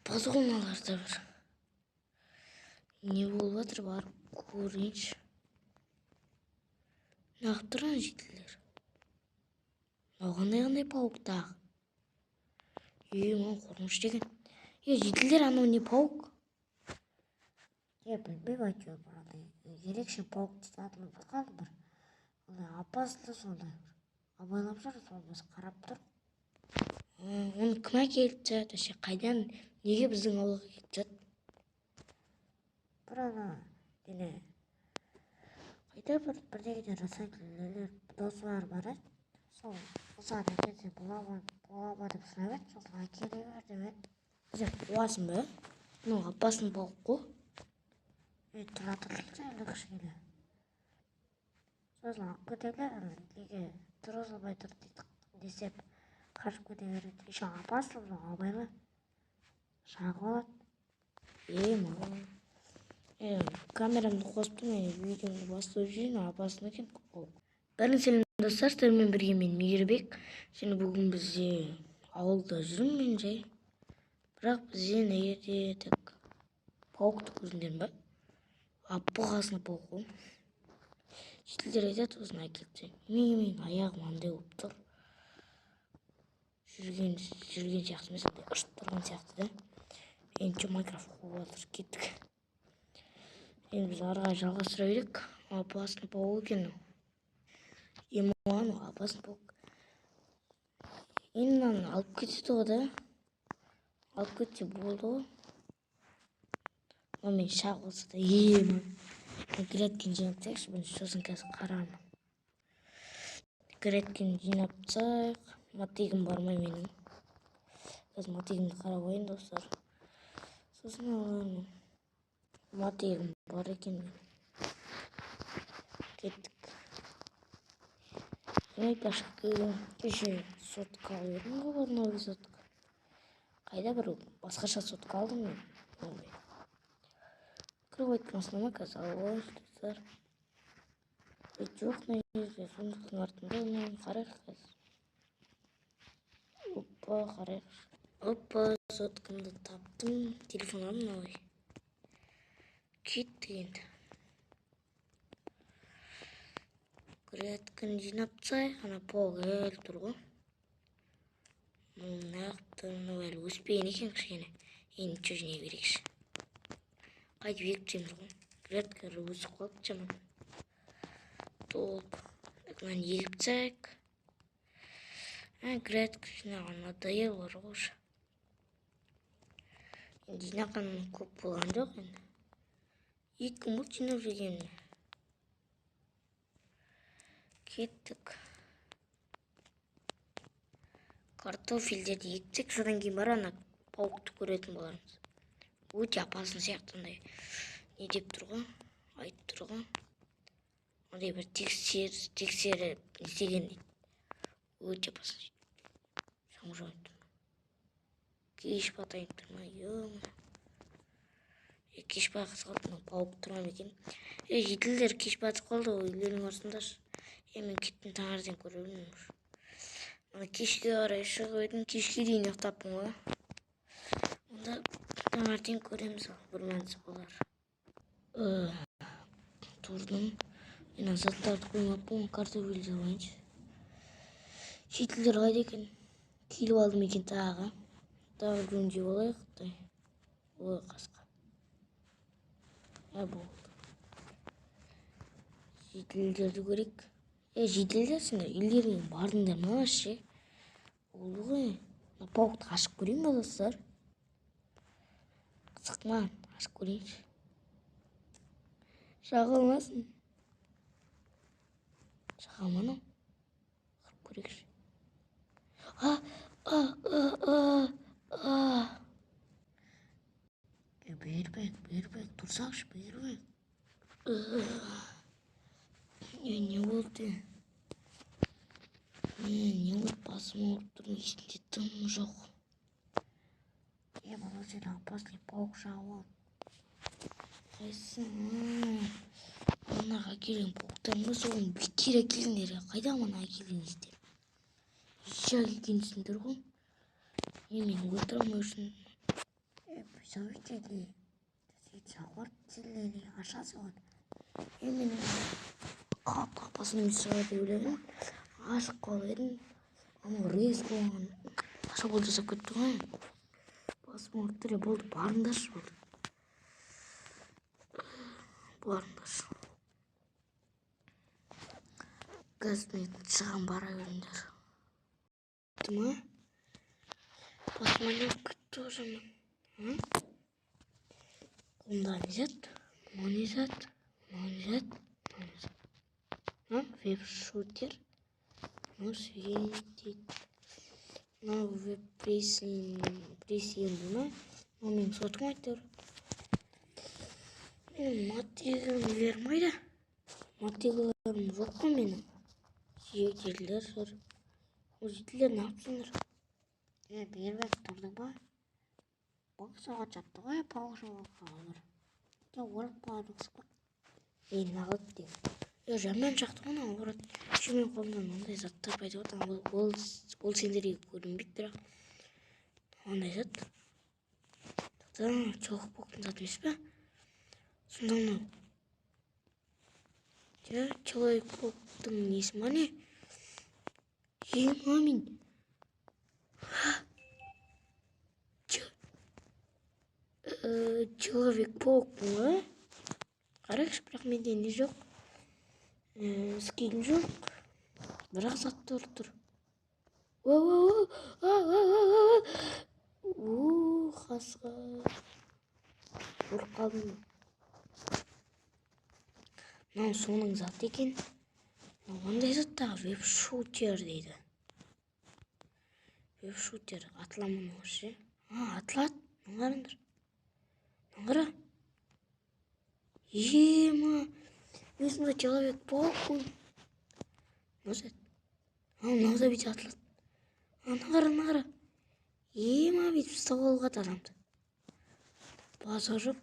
Бозғылмаларда бір. Не болып жатыр, барып көрейінші. Неғып тұрған жетілдер? Қандай пауықтағы? Маған қорқыныш деген. Жетілдер, анау не паук? Білмеймін әйтеуір бір ерекше паук дейді, атын қалды бір. Опасны сондай бір. Абайлап жүр, сол біз қарап тұр. Оны кім әкеліп жатыр? Қайдан, неге біздің ауылға келіп жатыр? Бір дене қайда бірдегеден жасайтын досылар бар еді. Сол ұзақ әкелсе бола ма деп сұрап еді. Сосын әкеле бер деп еді. Сен қуасың ба? Мынау опасный паук қой. Тұра тұрсың әлі кішкене. Сосын алып кетелер, неге тұрғызылмай тұр десеп қашып кете береді. Еще опасный мынау, абайла. Шағып алады. Маған. Камерамды қосып тұрмын, видеомды бастап жүрейін, опасный екен ол. Бәрін сәлем достар, сіздермен бірге мен Мейірбек. Және бүгін бізде ауылда жүрмін мен жай. Бірақ бізде неге тек пауқты көзінден ба? Бұғасына пауқ қой. Жетілдер айтады, осыны әкелді. Мен аяғым андай болып тұр. Жүрген сияқты емес, ұшып тұрған сияқты да. Енді микрофон қойып жатыр, кеттік. Енді біз арыға жалғастыра берейік. Опасный паук екен. Маған опасный паук. Енді мынаны алып кетеді ғой да. Алып кетсе болды ғой. Мен шағып алса да грядкин жинап тайықшы, мен сосын қазір қарамын. Грядкин жинап тайық. Мотыгым бармай менің. Қазір мотыгымды қарап ойын достар. Сосын алайын. Мотыгым бар екен мен. Кеттік. Кеше сотка алып едім ғой, новый сотка. Қайда бір басқаша сотка алдым мен. Открывать основной казалось, достар. Жоқ, на жерде сондықтың артында мен қарайық қазір. Қарайық. Соткамды таптым. Телефонам мынау. Кеттік енді. Грядкін жинап тастайық. Ана паук әлі тұр ғой. Нақты әлі өспеген екен кішкене. Енді че жинай берейікші. Қайтып ектеміз ғой. Грядкілер өсіп қалды жаман. Толп. Мынаны егіп тастайық. Грядка жинаған надоел бар ғой. Енді жинаған көп болған жоқ енді. 2 мұт жинап жүрген. Кеттік. Картофельдерді ектік, содан кейін бар ана пауқты көретін болармыз. Өте апасын сияқтындай. Не деп тұр ғой? Айтып тұр ғой. Ондай бір тексеріп істеген дейді. Өте апасын. Шамжау айтты. Кеш батайын тұрма. Кеш батып қалды. Пауық тұрмам екен. Жетілдер кеш батып қалды. Үйлерінің арасындашы. Мен кеттім таңертең көрермін. Кешке қарай шығып едім. Кешке дейін ұйықтаппын ғой. Онда таңертең көреміз, бір мәнісі болар. Тұрдым. Мен заттарды қоймаппын, картофельді алайыншы. Жетілдер қайда екен? Келіп алдым екен тағы. Тағы жөндеп алайық. Ой, қасқа. Болды. Жетілдерді көрейік. Жетілдер сендер үйлеріңе бардыңдар ма ше? Болды ғой. Пауқты ашып көрейін ба достар? Қызықман, ашып көрейінші. Шағылмасын. Шағылман ау. Қырып көрейікші. Бербек, тұрсақшы, Бербек. Не болды? Не болды, басым ауырып тұр, есінде тым жоқ. Бұл сен опасный паук шағып алып. Қайсың? Мынаға әкелген пауқтарың ба, соғын бекер әкелгендер. Қайда мына әкелгенсіздер? Еші әкелгенсіңдер ғой. Мен өлтіре алмай үшін. сөйтеді. Жауыр тілleri aşağı soğan. Eminim kapasını müsaade ediyorum. Aşık olayım. Ama reis olan. Aşağı oldu sakıttı ha. Basma ortaya oldu. Barındaş oldu. Barındaş. Gözüme çıkan bara gönder. Tamam. Basma ne kıttı o zaman. Hı? Монизет. Ну, веб-шутер. Ну, светит. Ну, веб-прессинг. Ну, мен сотмайтыр. Мотивім вермайды. Мотивім жоқ қой менің. Жетелдер жүр. Ол жетелдер не yapsınlar? Бербек тұрды ба? Боксаға жатты ғой, пауышыға қалыр. Орып қалдыңыз ба? Мен ағылып деймін. Жаман шақты ғана орат. Шымен қолымдан ондай заттар пайда болады. Ол сендерге көрінбейді, бірақ ондай зат. Чоғып боқтың зат емес пе? Сонда мынау. Человек боқтың несі ма не? Мамин. Человек-паук бұл, қарақшы, бірақ менде не жоқ. Скин жоқ. Бірақ заттар тұр. Қасқа. Ұрып қалдым. Мынау соның зат екен. Ондай заттағы веб-шутер дейді. Веб-шутер атыламын осы. Атылады. Наңғарыңдар. Наңғара. Ема. Мен сонда человек-паук қой. Нозет. Мынау бүйте атылады. Наңғара. Ема бүйтіп ұстап алуға адамды. Базар жоқ.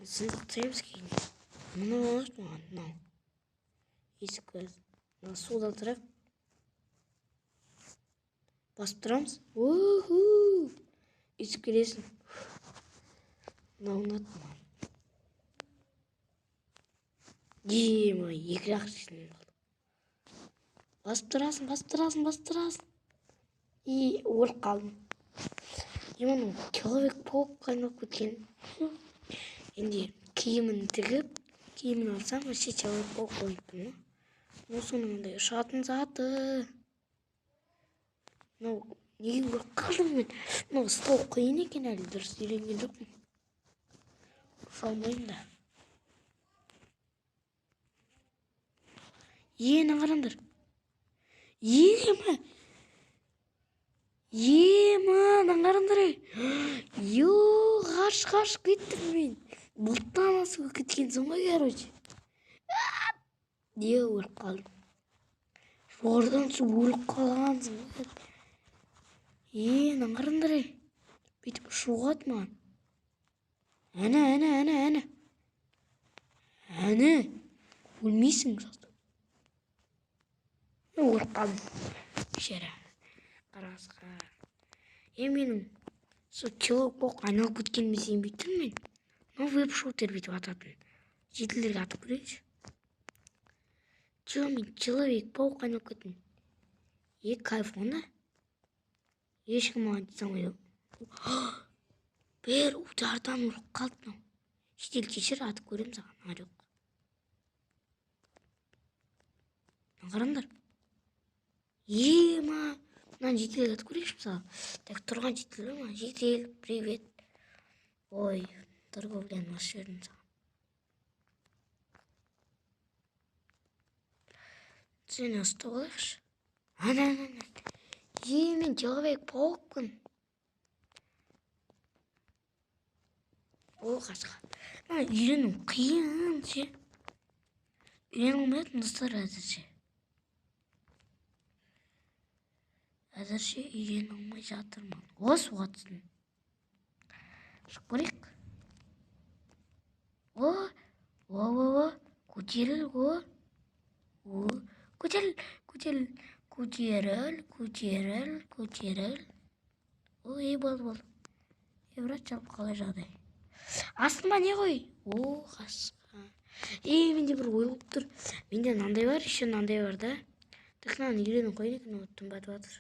Сізді тұтаймыз кейін. Мынау болады ма? Мынау. Есік көз. Мынау судан тұрайық. Басып тұрамыз. Есік келесің. Мынау ұнады ма? Ема, екі жақ шешінен қалды. Басып тұрасың. Өліп қалдым. Еманың человек-паук айналып кеткен. Енді киімін тігіп, киімін алсам, вообще человек-паук болыппын. Соның ондай ұшатын заты. Неге өліп қалдым мен? Ұстау қиын екен әлі, дұрыс үйренген жоқпын. Ұша алмайым да. Наңғараңдар. Наңғараңдар. Ғарш кеттім мен. Бұлттан асуға кеткенсің ғой, короче. Өліп қалдым. Жордан су өліп қалғансың ғой. Наңғараңдар. Бүйтіп ұшуға ат маған. Әні. Өлмейсің заты. Өліп қалдым. Шәрі. Қарасқа. Менің человек-паук айналып кеткеніме сенбейтін мен. Веб-шутер бүйтіп ататын. Жетілерге атып көрейінші. Мен человек-паук айналып кеттім. Кайф онда. Ешкім маған жасамайды. Бір удардан ұрып қалды мынау. Шетел кешір, атып көрем саған. Жоқ. Қараңдар. Мынаны жетелге атып көрейінші мысалы. Так тұрған жетел ма? Жетел, привет. Ой, торговляны осы жерден саған. Сені ұстап алайықшы. Мен человек-паукпын. Қасқа. Үйрену қиын ше. Үйрену алмайтын достар әзірше. Үйрену алмай жатырмын. Суға түстім. Шығып көрейік. Көтеріл. Көтеріл. Болды. брат, жалпы қалай жағдай? Астыма не қой? О, қасқа. Менде бір ой болып тұр. Менде мынандай бар, еще мынандай бар да. Так мынаны үйреніп қояйын екен, оттың батып жатыр.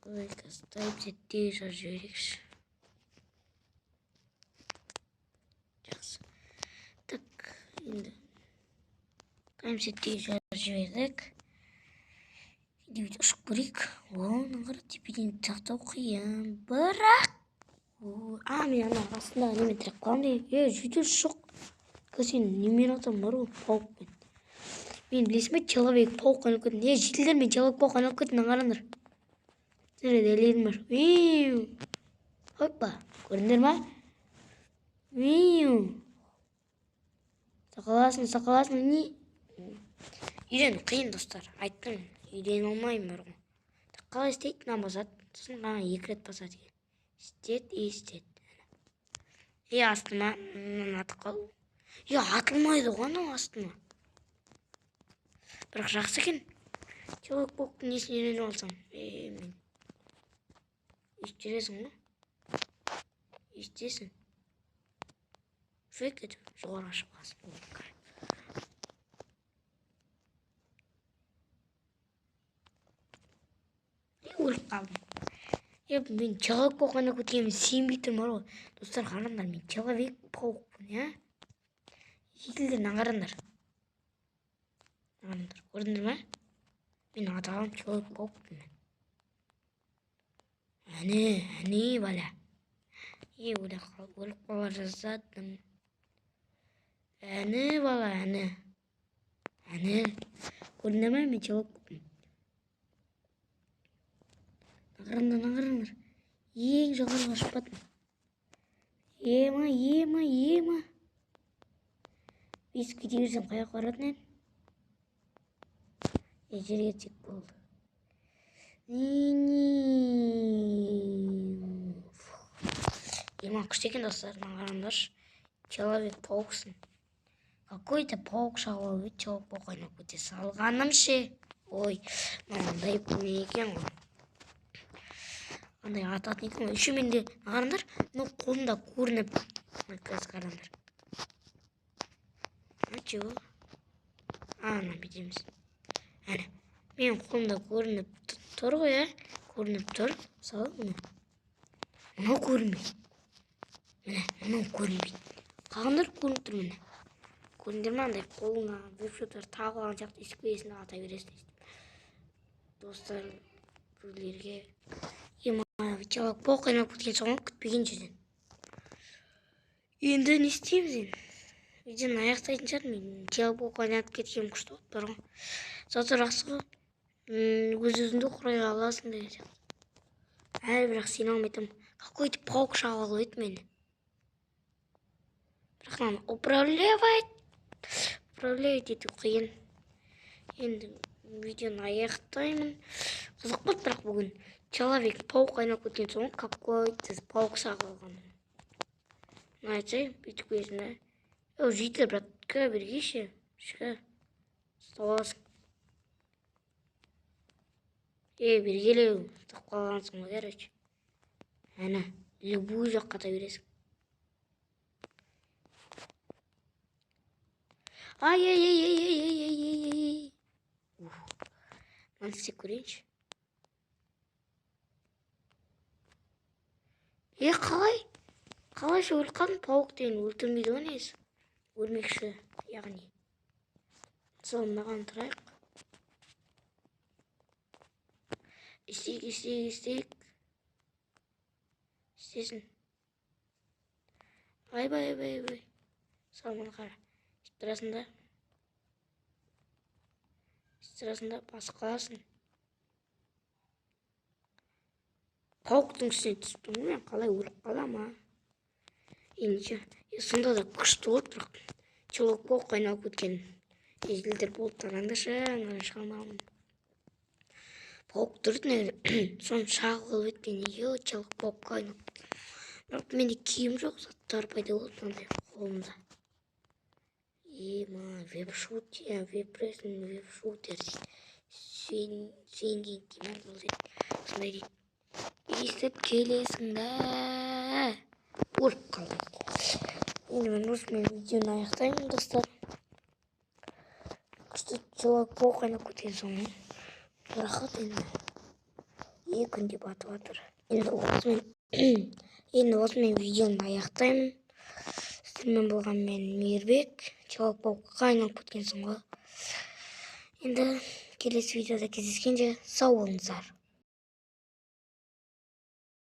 Лайк ставить, зеттей жазып жіберейікші. Жақсы. Так, енді зеттей жазып жібердік. Енді ұшып көрейік. Оның қара тепеден тақтау қиын. Бірақ мен ана астындағы немен тіреп қаламын дейді. Жүйдел шоқ. Сен немен атам бар ғой, пауықпен. Мен білесің бе, Человек-пауық айналып кеттім. Жителдер мен Человек-пауық айналып кеттім, қараңдар. Сіздерге дәлелім бар. Хоппа, көрдіңдер ма? Сақаласын, не? Үйрену қиын, достар. Айттым, үйрене алмаймын бар ғой. Қалай істейді, мына басады. Сосын ғана 2 рет басады. Істет. Астыма атып қалу. Атылмайды ғой анау астыма. Бірақ жақсы екен. Человек-пауықтың несін үйреніп алсам. Мен естіресің ғой. Естесің. Фейк етіп, жоғары ашып қаласың. Өліп қалдым. Мен Человек-пауық айналып кеткенімді сенбей тұрмын ғой. Достар, қараңдар, мен Человек-пауықпын, Жителдерін қараңдар. Көрдіңдер ма? Мен атағым Человек-пауықпын. Әне, бала. Өліп қала жаздадым. Әне, бала, әне. Көрдіңдер ма? Мен Человек-пауықпын. Нағырыңдар. Ең жоғарыға шықпадым. Ема. Бесіп кете берсем қаяқ баратын едім. Жерге тек болды. Күшті екен, достар, қараңдаршы. Человек-пауықсын. Какой-то пауық шағып өт, Человек-пауық айналып кете салғаным ше. Ой, мынандай не екен ғой. Андай ататын екен ғой. Еще менде қараңдар, қолымда көрініп. Қазір қараңдар. Чего? Бетеміз. Әне, мен қолымда көрініп тұр ғой, көрініп тұр. Мысалы, мынау көрінбейді. Мынау көрінбейді. Қалғандар көрініп тұр, міне. Көріндер ма, андай қолыңа веб-шоттар тағылған сияқты есікпесінде ата бересін. Достар, бірлерге Человек-пауық айналып кеткен соң күтпеген жерден. Енді не істейміз енді? Видеоны аяқтайтын шығармын. Человек-пауық айналып кеткен күшті болып тұр ғой. Заты жақсы ғой. Өз-өзіңді құрай аласың деген сияқты. Бірақ сене алмайтын. Какой-то пауық шағып еді мені. Бірақ мені управлять ету қиын. Енді видеоны аяқтаймын. Қызық болды, бірақ бүгін Человек-пауық айналып кеткен соң какой-то пауық шағып алған. Айтсай, бүйтіп көзіне. Житель, братка, бергейші. Шқа. Сталасың. Бергелеу. Тұқ қалғансың ғой, короче. Әне, любой жаққа та бересің. Ай. Мынаны істеп көрейінші. Қалайша өліп қалдым, пауық деген өлтірмейді ғой несі. Өлмекші, яғни. Мысалы, маған тұрайық. Істейік. Істесін. Ай. Салманы қара. Сырасында басып қаласың. Пауықтың үстіне түсіп тұрмын, мен қалай өліп қалама. Енді сонда да күшті болды, бірақ Человек-пауық айналып кеткен жителдер болды. Тараңдаршы, шығамағым. Пауық тұрды, соны шағып қалып өткен. Человек-пауыққа айналып кеткен. Бірақ менде киім жоқ, заттар пайда болды мынандай қолымда. Веб-шутер. Свенген киім болды. Сондай дейді. естіп келесің да. Өліп қалды. Енді мен осымен видеоны аяқтаймын, достар. Күшті Человек-паук ойнап кеткен соң рахат енді. 2 күнде батып жатыр. Енді осымен видеоны аяқтаймын. Сіздермен болған мен Мейірбек. Человек-паукқа айналып кеткен соң ғой. Енді келесі видеода кездескенше сау болыңыздар.